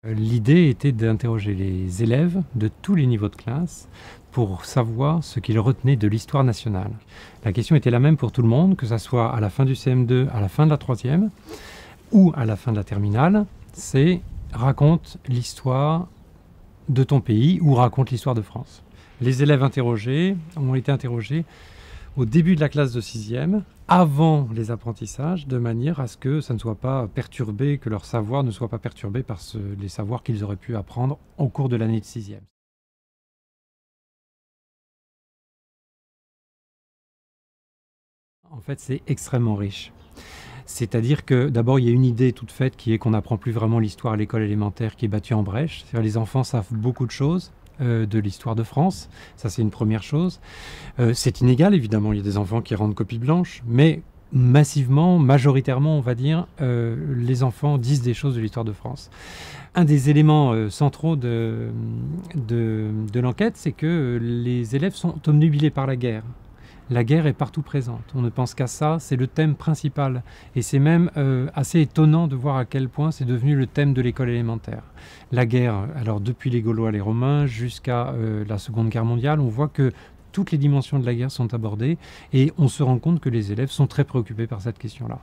L'idée était d'interroger les élèves de tous les niveaux de classe pour savoir ce qu'ils retenaient de l'histoire nationale. La question était la même pour tout le monde, que ce soit à la fin du CM2, à la fin de la 3e ou à la fin de la terminale. C'est raconte l'histoire de ton pays ou raconte l'histoire de France. Les élèves interrogés ont été interrogés au début de la classe de 6e, avant les apprentissages, de manière à ce que ça ne soit pas perturbé, que leur savoir ne soit pas perturbé par les savoirs qu'ils auraient pu apprendre au cours de l'année de 6e. En fait, c'est extrêmement riche. C'est-à-dire que d'abord, il y a une idée toute faite qui est qu'on n'apprend plus vraiment l'histoire à l'école élémentaire qui est battue en brèche. C'est-à-dire les enfants savent beaucoup de choses de l'histoire de France. Ça, c'est une première chose. C'est inégal, évidemment. Il y a des enfants qui rendent copie blanche, mais massivement, majoritairement, on va dire, les enfants disent des choses de l'histoire de France. Un des éléments centraux de l'enquête, c'est que les élèves sont obnubilés par la guerre. La guerre est partout présente, on ne pense qu'à ça, c'est le thème principal. Et c'est même assez étonnant de voir à quel point c'est devenu le thème de l'école élémentaire. La guerre, alors depuis les Gaulois, les Romains, jusqu'à la Seconde Guerre mondiale, on voit que toutes les dimensions de la guerre sont abordées et on se rend compte que les élèves sont très préoccupés par cette question-là.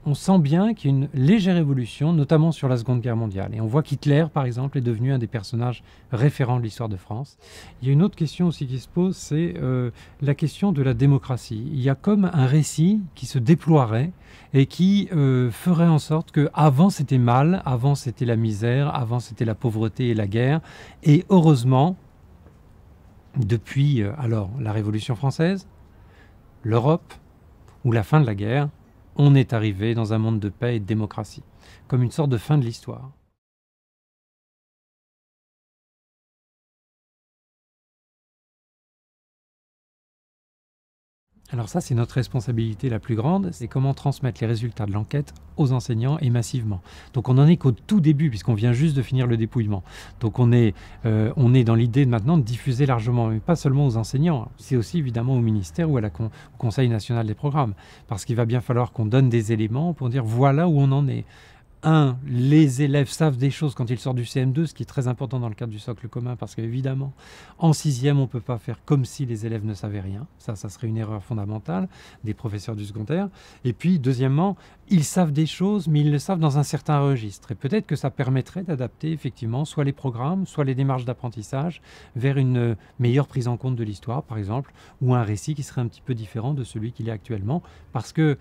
On sent bien qu'il y a une légère évolution, notamment sur la Seconde Guerre mondiale. Et on voit qu'Hitler, par exemple, est devenu un des personnages référents de l'histoire de France. Il y a une autre question aussi qui se pose, c'est la question de la démocratie. Il y a comme un récit qui se déploierait et qui ferait en sorte qu'avant c'était mal, avant c'était la misère, avant c'était la pauvreté et la guerre. Et heureusement, depuis alors la Révolution française, l'Europe ou la fin de la guerre, on est arrivé dans un monde de paix et de démocratie, comme une sorte de fin de l'histoire. Alors ça, c'est notre responsabilité la plus grande, c'est comment transmettre les résultats de l'enquête aux enseignants et massivement. Donc on n'en est qu'au tout début, puisqu'on vient juste de finir le dépouillement. Donc on est dans l'idée maintenant de diffuser largement, mais pas seulement aux enseignants, c'est aussi évidemment au ministère ou au Conseil national des programmes, parce qu'il va bien falloir qu'on donne des éléments pour dire voilà où on en est. Les élèves savent des choses quand ils sortent du CM2, ce qui est très important dans le cadre du socle commun, parce qu'évidemment, en 6e, on ne peut pas faire comme si les élèves ne savaient rien. Ça serait une erreur fondamentale des professeurs du secondaire. Et puis, deuxièmement, ils savent des choses, mais ils le savent dans un certain registre. Et peut-être que ça permettrait d'adapter effectivement soit les programmes, soit les démarches d'apprentissage vers une meilleure prise en compte de l'histoire, par exemple, ou un récit qui serait un petit peu différent de celui qu'il est actuellement. Parce qu'une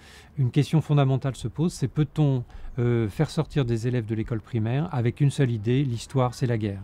question fondamentale se pose, c'est peut-on faire sortir des élèves de l'école primaire avec une seule idée, l'histoire c'est la guerre.